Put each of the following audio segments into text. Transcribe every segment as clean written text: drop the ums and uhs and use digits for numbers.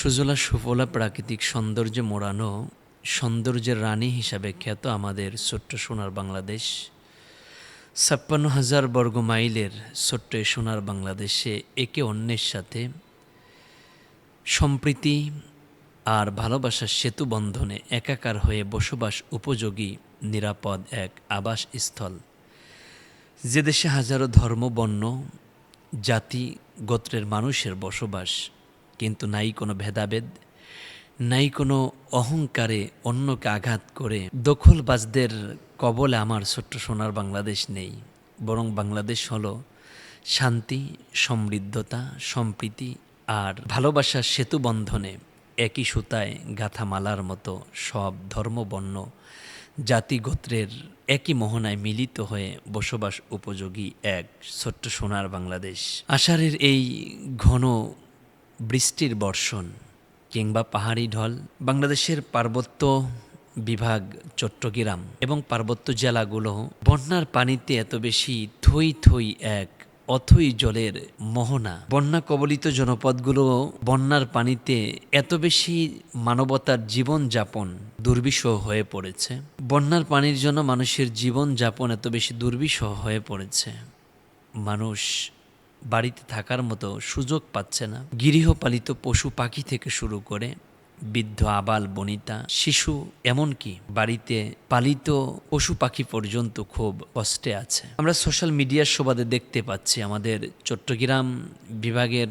সুজলা সুফলা প্রাকৃতিক সৌন্দর্যে মোড়ানো সৌন্দর্যের রানী হিসাবে খ্যাত আমাদের ছোট্ট সোনার বাংলাদেশ। ৫৬,০০০ বর্গ মাইলের ছোট্ট এই সোনার বাংলাদেশে একে অন্যের সাথে সম্প্রীতি আর ভালোবাসার সেতু বন্ধনে একাকার হয়ে বসবাস উপযোগী নিরাপদ এক আবাসস্থল। যে দেশে হাজারো ধর্ম, বর্ণ, জাতি, গোত্রের মানুষের বসবাস, কিন্তু নাই কোনো ভেদাভেদ, নাই কোনো অহংকারে অন্যকে আঘাত করে দখলবাজদের কবলে আমার ছোট্ট সোনার বাংলাদেশ নেই। বরং বাংলাদেশ হলো শান্তি, সমৃদ্ধতা, সম্প্রীতি আর ভালোবাসার সেতু বন্ধনে একই সুতায় গাঁথা মালার মতো সব ধর্ম, বর্ণ, জাতি, গোত্রের একই মোহনায় মিলিত হয়ে বসবাস উপযোগী এক ছোট্ট সোনার বাংলাদেশ। আষাঢ়ের এই ঘন বৃষ্টির বর্ষণ কিংবা পাহাড়ি ঢল, বাংলাদেশের পার্বত্য বিভাগ চট্টগ্রাম এবং পার্বত্য জেলাগুলো বন্যার পানিতে এত বেশি থই থই এক অথই জলের মোহনা। বন্যা কবলিত জনপদগুলো বন্যার পানিতে এত বেশি মানবতার জীবনযাপন দুর্বিষহ হয়ে পড়েছে। বন্যার পানির জন্য মানুষের জীবনযাপন এত বেশি দুর্বিষহ হয়ে পড়েছে, মানুষ বাড়িতে থাকার মতো সুযোগ পাচ্ছে না। গৃহপালিত পশু পাখি থেকে শুরু করে বৃদ্ধ, আবাল, বনিতা, শিশু, এমনকি বাড়িতে পালিত পশু পাখি পর্যন্ত খুব কষ্টে আছে। আমরা সোশ্যাল মিডিয়ার সুবাদে দেখতে পাচ্ছি আমাদের চট্টগ্রাম বিভাগের,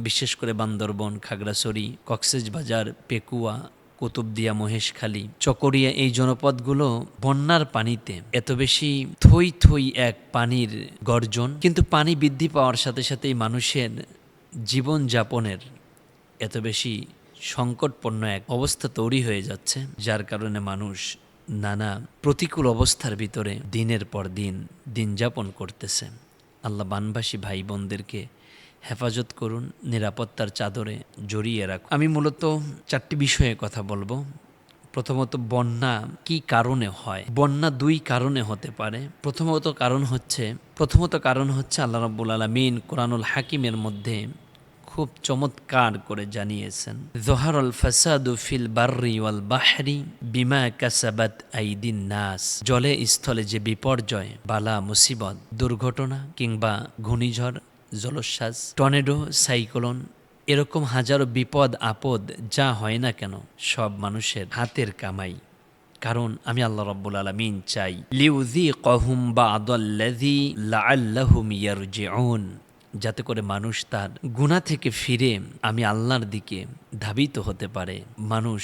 বিশেষ করে বান্দরবন, খাগড়াছড়ি, কক্সবাজার, পেকুয়া, কুতুবদিয়া, মহেশখালী, চকরিয়া এই জনপদগুলো বন্যার পানিতে এত বেশি থই থই এক পানির গর্জন। কিন্তু পানি বৃদ্ধি পাওয়ার সাথে সাথেই মানুষের জীবনযাপনের এত বেশি সংকটপূর্ণ এক অবস্থা তৈরি হয়ে যাচ্ছে, যার কারণে মানুষ নানা প্রতিকূল অবস্থার ভিতরে দিনের পর দিন দিন যাপন করতেছে। আল্লাহ বানবাসী ভাই বোনদেরকে হেফাজত করুন, নিরাপত্তার চাদরে জড়িয়ে রাখুন। আমি মূলত 4টি বিষয়ে কথা বলবো। প্রথমত, বন্যা কি কারণে হয়? বন্যা 2 কারণে হতে পারে। প্রথমত কারণ হচ্ছে আল্লাহ রাব্বুল আলামিন কোরআনুল হাকিমের মধ্যে খুব চমৎকার করে জানিয়েছেন, যহারুল ফাসাদু ফিল বাররি ওয়াল বাহরি বিমা কাসাবাত আইদিন নাস। জলে স্থলে যে বিপর্যয়, বালা, মুসিবত, দুর্ঘটনা কিংবা ঘূর্ণিঝড়, জলোচ্ছ্বাস, টর্নেডো, সাইক্লোন, এরকম হাজারো বিপদ আপদ যা হয় না কেন, সব মানুষের হাতের কামাই। কারণ আমি আল্লাহ রাব্বুল আলামিন চাই লিউযীকাহুম বা'দাল্লাযী লাআল্লাহুম ইয়ারজিউন, যাতে করে মানুষ তার গুনাহ থেকে ফিরে আমি আল্লাহর দিকে ধাবিত হতে পারে, মানুষ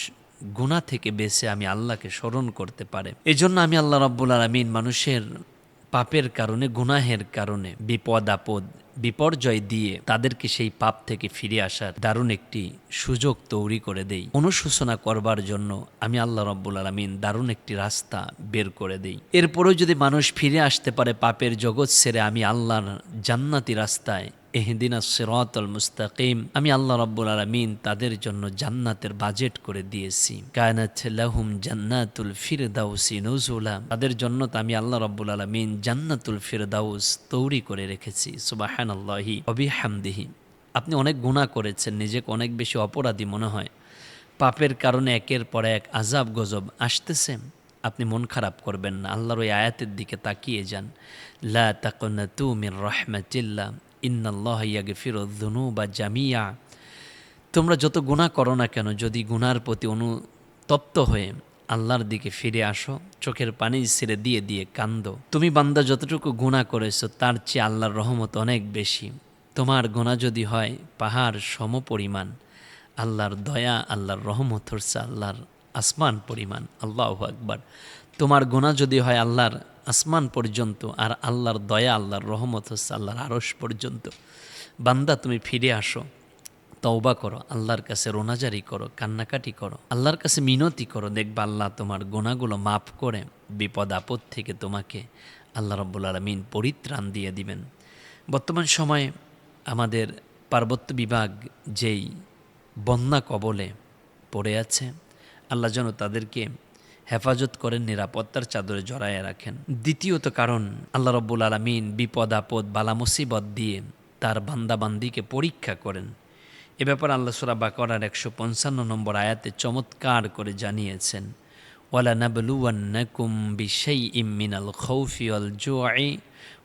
গুনাহ থেকে বেঁচে আমি আল্লাহকে স্মরণ করতে পারে। এজন্য আমি আল্লাহ রাব্বুল আলামিন মানুষের পাপের কারণে, গুনাহের কারণে বিপদ আপদ, বিপর্যয় দিয়ে তাদেরকে সেই পাপ থেকে ফিরে আসার দারুণ একটি সুযোগ তৈরি করে দেই। অনুশোচনা করবার জন্য আমি আল্লাহ রাব্বুল আলামিন দারুণ একটি রাস্তা বের করে দেই। এরপরেও যদি মানুষ ফিরে আসতে পারে পাপের জগৎ ছেড়ে আমি আল্লাহর জান্নাতি রাস্তায়, ইহদিনাস সিরাতাল মুস্তাকিম, আমি আল্লাহ রাব্বুল আলামিন তাদের জন্য জান্নাতের বাজেট করে দিয়েছি। কানাত লাহুম জান্নাতুল ফিরদাউসি নুজুলা, তাদের জন্য আমি আল্লাহ রাব্বুল আলামিন জান্নাতুল ফিরদাউস তৈরি করে রেখেছি। সুবহানাল্লাহি ওয়া বিহামদিহি। আপনি অনেক গুনাহ করেছেন, নিজেকে অনেক বেশি অপরাধী মনে হয়, পাপের কারণে একের পর এক আযাব গজব আসতেছে, আপনি মন খারাপ করবেন না। আল্লাহর ওই আয়াতের দিকে তাকিয়ে যান, লা তাকনাতু মির রাহমাতিল্লাহ ইন্নাল্লাহা ইয়াগফিরুয যুনুবা জামিয়া। তোমরা যত গুনাহ করো না কেন, যদি গুনার প্রতি অনুতপ্ত হয়ে আল্লাহর দিকে ফিরে আসো, চোখের পানি ছেড়ে দিয়ে দিয়ে কান্দো, তুমি বান্দা যতটুকু গুনাহ করেছো তার চেয়ে আল্লাহর রহমত অনেক বেশি। তোমার গুনাহ যদি হয় পাহাড় সম পরিমাণ, আল্লাহর দয়া, আল্লাহর রহমত হচ্ছে আল্লাহর আসমান পরিমাণ। আল্লাহু আকবার। তোমার গুনাহ যদি হয় আল্লাহর আসমান পর্যন্ত, আর আল্লাহর দয়া, আল্লাহর রহমত হচ্ছে আল্লাহর আরশ পর্যন্ত। বান্দা তুমি ফিরে আসো, তওবা করো, আল্লাহর কাছে রোনাজারি করো, কান্নাকাটি করো, আল্লাহর কাছে মিনতি করো, দেখবা আল্লাহ তোমার গুনাহগুলো মাফ করে বিপদ আপদ থেকে তোমাকে আল্লাহ রাব্বুল আলামিন পরিত্রাণ দিয়ে দিবেন। বর্তমান সময়ে আমাদের পার্বত্য বিভাগ যেই বন্যা কবলে পড়ে আছে, আল্লাহ যেন তাদেরকে হেফাজত করেন, নিরাপত্তার চাদরে জড়ায়ে রাখেন। দ্বিতীয়ত কারণ, আল্লাহ রাব্বুল আলামিন বিপদ আপদ, বালা মুসিবত দিয়ে তার বান্দাবান্দিকে পরীক্ষা করেন এ ব্যাপারে আল্লাহ সূরা বাকারার 155 নম্বর আয়াতে চমৎকার করে জানিয়েছেন, ওয়ালানাবলুওয়ান্নাকুম বিশাইইম মিনাল খাউফি ওয়াল জুই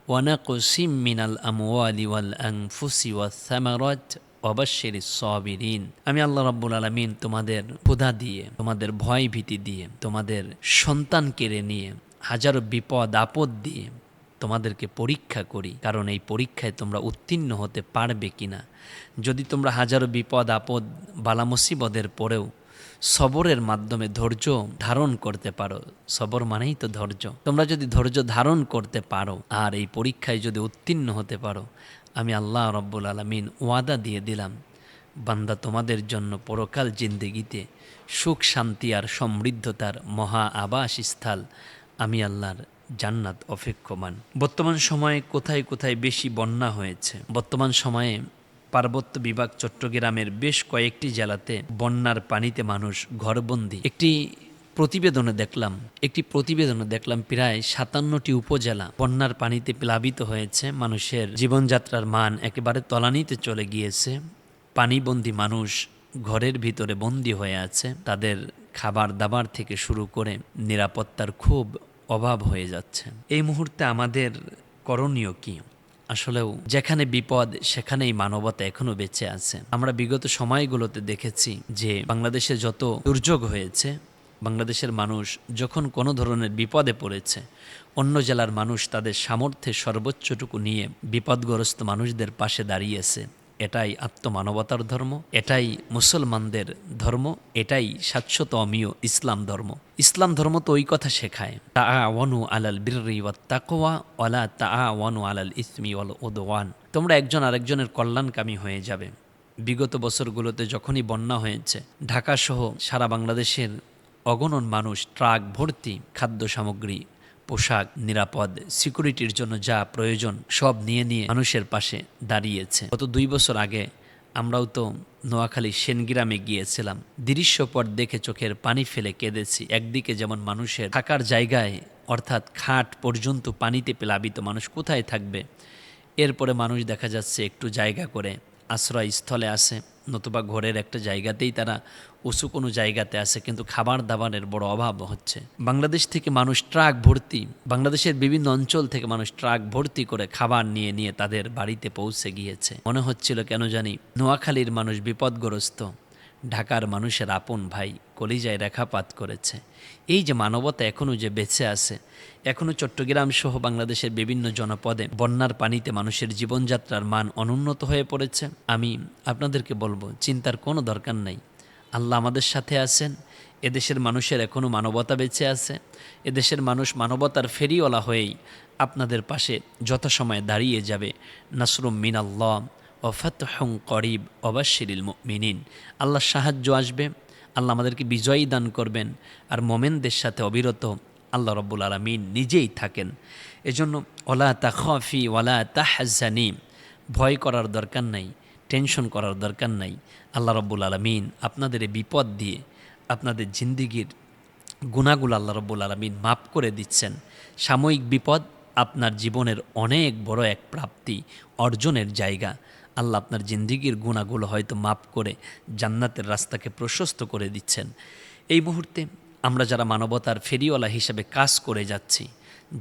ওয়া নাকসিম মিনাল আমওয়ালি ওয়াল আনফুসি ওয়াস সামারাত ওয়াবাশশিরিস সাবিরিন। আমি আল্লাহ রাব্বুল আলামিন তোমাদের ক্ষুধা দিয়ে, তোমাদের ভয় ভীতি দিয়ে, তোমাদের সন্তান কেড়ে নিয়ে, হাজারো বিপদ আপদ দিয়ে তোমাদেরকে পরীক্ষা করি, কারণ এই পরীক্ষায় তোমরা উত্তীর্ণ হতে পারবে কিনা। যদি তোমরা হাজারো বিপদ আপদ বালা মুসিবতের পরেও সবরের মাধ্যমে ধৈর্য ধারণ করতে পারো, সবর মানেই তো ধৈর্য, তোমরা যদি ধৈর্য ধারণ করতে পারো আর এই পরীক্ষায় যদি উত্তীর্ণ হতে পারো, আমি আল্লাহ রব্বুল আলামিন ওয়াদা দিয়ে দিলাম, বান্দা তোমাদের জন্য পরকাল জিন্দেগিতে সুখ শান্তি আর সমৃদ্ধতার মহা আবাস স্থল আমি আল্লাহর জান্নাত অপেক্ষমান। বর্তমান সময়ে কোথায় কোথায় বেশি বন্যা হয়েছে। বর্তমান সময়ে পার্বত্য বিভাগ চট্টগ্রামের বেশ কয়েকটি জেলাতে বন্যার পানিতে মানুষ ঘরবন্দি। একটি প্রতিবেদনে দেখলাম প্রায় 57টি উপজেলা বন্যার পানিতে প্লাবিত হয়েছে। মানুষের জীবনযাত্রার মান একেবারে তলানিতে চলে গিয়েছে। পানিবন্দী মানুষ ঘরের ভিতরে বন্দী হয়ে আছে। তাদের খাবার দাবার থেকে শুরু করে নিরাপত্তার খুব অভাব হয়ে যাচ্ছে। এই মুহূর্তে আমাদের করণীয় কি? আসলেও যেখানে বিপদ সেখানেই মানবতা এখনো বেঁচে আছে। আমরা বিগত সময়গুলোতে দেখেছি যে বাংলাদেশে যত দুর্যোগ হয়েছে, বাংলাদেশের মানুষ যখন কোনো ধরনের বিপদে পড়েছে, অন্য জেলার মানুষ তাদের সামর্থ্যের সর্বোচ্চটুকু নিয়ে বিপদগ্রস্ত মানুষদের পাশে দাঁড়িয়েছে। এটাই আত্মমানবতার ধর্ম, এটাই মুসলমানদের ধর্ম, এটাই শাশ্বত অমীয় ইসলাম ধর্ম। ইসলাম ধর্ম তো ওই কথা শেখায়, তাআওয়ানু আলাল বিররি ওয়াত তাকওয়া ওয়ালা তাআওয়ানু আলাল ইসমি ওয়াল উদওয়ান। তোমরা একজন আরেকজনের কল্যাণকামী হয়ে যাবে। বিগত বছরগুলোতে যখনই বন্যা হয়েছে, ঢাকা সহ সারা বাংলাদেশের অগণন মানুষ ট্রাক ভর্তি খাদ্য সামগ্রী, পোশাক, নিরাপদ সিকিউরিটির জন্য যা প্রয়োজন সব নিয়ে মানুষের পাশে দাঁড়িয়েছে। গত 2 বছর আগে আমরাও তো নোয়াখালী সেনগ্রামে গিয়েছিলাম। দৃশ্যপট দেখে চোখের পানি ফেলে কেঁদেছি। একদিকে যেমন মানুষের থাকার জায়গায় অর্থাৎ খাট পর্যন্ত পানিতে প্লাবিত, মানুষ কোথায় থাকবে। এরপরে মানুষ দেখা যাচ্ছে একটু জায়গা করে আশ্রয়স্থলে আসে, নতুবা ঘরের একটা জায়গাতেই তারা উঁচু কোনো জায়গাতে আছে, কিন্তু খাবার দাবারের বড় অভাব হচ্ছে। বাংলাদেশ থেকে মানুষ ট্রাক ভর্তি, বাংলাদেশের বিভিন্ন অঞ্চল থেকে মানুষ ট্রাক ভর্তি করে খাবার নিয়ে তাদের বাড়িতে পৌঁছে গিয়েছে। মনে হচ্ছিল কেন জানি নোয়াখালীর মানুষ বিপদগ্রস্ত, ঢাকার মানুষের আপন ভাই কলিজায় রেখাপাত করেছে। এই যে মানবতা এখনও যে বেঁচে আছে, এখনও চট্টগ্রাম সহ বাংলাদেশের বিভিন্ন জনপদে বন্যার পানিতে মানুষের জীবনযাত্রার মান অনুন্নত হয়ে পড়েছে। আমি আপনাদেরকে বলবো, চিন্তার কোনো দরকার নাই। আল্লাহ আমাদের সাথে আছেন। এদেশের মানুষের এখনও মানবতা বেঁচে আছে। এদেশের মানুষ মানবতার ফেরিওয়ালা হয়েই আপনাদের পাশে যথাসময়ে দাঁড়িয়ে যাবে। নাসরুম মিনাল্লাহ ও ফাতহুন করিব ওয়াবাশশিরিল মুমিনিন। আল্লাহর সাহায্য আসবে, আল্লাহ আমাদেরকে বিজয়ী দান করবেন, আর মোমেনদের সাথে অবিরত আল্লাহ রব্বুল আলামিন নিজেই থাকেন। এজন্য ওয়ালা তাখাফি ওয়ালা তাহজানি, ভয় করার দরকার নাই, টেনশন করার দরকার নাই। আল্লাহ রব্বুল আলামিন আপনাদের এই বিপদ দিয়ে আপনাদের জিন্দিগির গুনাহগুলো আল্লাহ রব্বুল আলামিন মাফ করে দিচ্ছেন। সাময়িক বিপদ আপনার জীবনের অনেক বড় এক প্রাপ্তি অর্জনের জায়গা। আল্লাহ আপনার জিন্দিগির গুনাহগুলো হয়তো মাফ করে জান্নাতের রাস্তাকে প্রশস্ত করে দিচ্ছেন। এই মুহূর্তে আমরা যারা মানবতার ফেরিওয়ালা হিসেবে কাজ করে যাচ্ছি,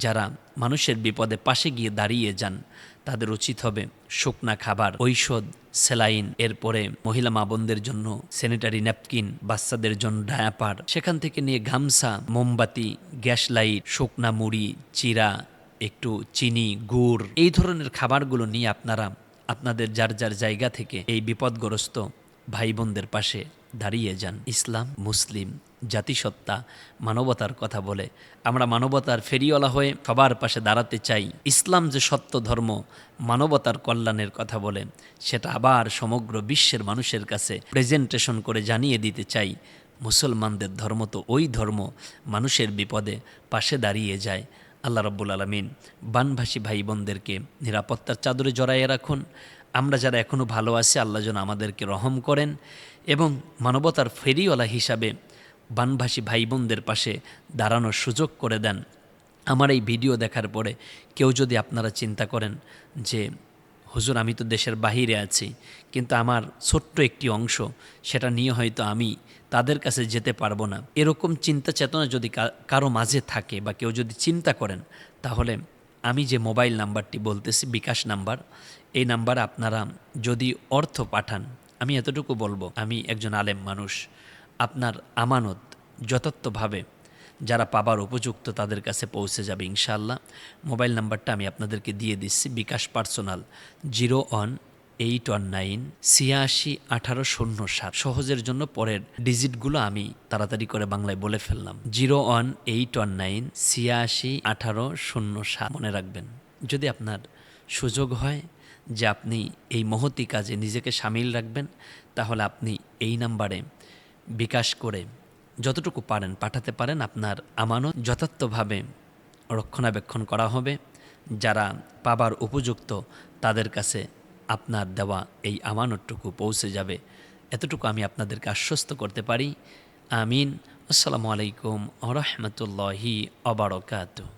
যারা মানুষের বিপদে পাশে গিয়ে দাঁড়িয়ে যান, তাদের উচিত হবে শুকনা খাবার, ঔষধ, স্যালাইন, এরপরে মহিলা মা বোনদের জন্য স্যানিটারি ন্যাপকিন, বাচ্চাদের জন্য ডায়াপার, সেখান থেকে নিয়ে গামছা, মোমবাতি, গ্যাস লাইট, শুকনা মুড়ি, চিরা, একটু চিনি, গুড়, এই ধরনের খাবারগুলো নিয়ে আপনারা আপনাদের যার যার জায়গা থেকে এই বিপদগ্রস্ত ভাই বোনদের পাশে দাঁড়িয়ে যান। ইসলাম, মুসলিম, জাতিসত্তা, মানবতার কথা বলে আমরা মানবতার ফেরিওয়ালা হয়ে সবার পাশে দাঁড়াতে চাই। ইসলাম যে সত্য ধর্ম, মানবতার কল্যাণের কথা বলে, সেটা আবার সমগ্র বিশ্বের মানুষের কাছে প্রেজেন্টেশন করে জানিয়ে দিতে চাই। মুসলমানদের ধর্ম তো ওই ধর্ম, মানুষের বিপদে পাশে দাঁড়িয়ে যায়। আল্লাহ রব্বুল আলামিন বানভাসী ভাই বোনদেরকে নিরাপত্তার চাদরে জড়াইয়ে রাখুন। আমরা যারা এখনও ভালো আছি, আল্লাহ যেন আমাদেরকে রহম করেন এবং মানবতার ফেরিওয়ালা হিসাবে বানভাসী ভাই বোনদের পাশে দাঁড়ানোর সুযোগ করে দেন। আমার এই ভিডিও দেখার পরে কেউ যদি আপনারা চিন্তা করেন যে হুজুর আমি তো দেশের বাহিরে আছি, কিন্তু আমার ছোট্ট একটি অংশ, সেটা নিয়ে হয়তো আমি তাদের কাছে যেতে পারবো না। এরকম চিন্তা চেতনা যদি কারো মাঝে থাকে বা কেউ যদি চিন্তা করেন, তাহলে আমি যে মোবাইল নাম্বারটি বলতেছি বিকাশ নাম্বার, এই নাম্বারে আপনারা যদি অর্থ পাঠান, আমি এতটুকু বলবো, আমি একজন আলেম মানুষ, আপনার আমানত যথার্থভাবে যারা পাবার উপযুক্ত তাদের কাছে পৌঁছে যাবে ইনশাআল্লাহ। মোবাইল নাম্বারটা আমি আপনাদেরকে দিয়ে দিচ্ছি, বিকাশ পার্সোনাল 0181881807। সহজের জন্য পরের ডিজিটগুলো আমি তাড়াতাড়ি করে বাংলায় বলে ফেললাম। 0181881807 মনে রাখবেন। যদি আপনার সুযোগ হয় যে আপনি এই মহতি কাজে নিজেকে সামিল রাখবেন, তাহলে আপনি এই নাম্বারে বিকাশ করে যতটুকু পারেন পাঠাতে পারেন। আপনার আমানত যথার্থভাবে রক্ষণাবেক্ষণ করা হবে। যারা পাবার উপযুক্ত তাদের কাছে আপনার দেওয়া এই আমানতটুকু পৌঁছে যাবে, এতটুকু আমি আপনাদেরকে আশ্বস্ত করতে পারি। আমিন। আসসালামু আলাইকুম ওয়া রাহমাতুল্লাহি ওয়া বারাকাতুহু।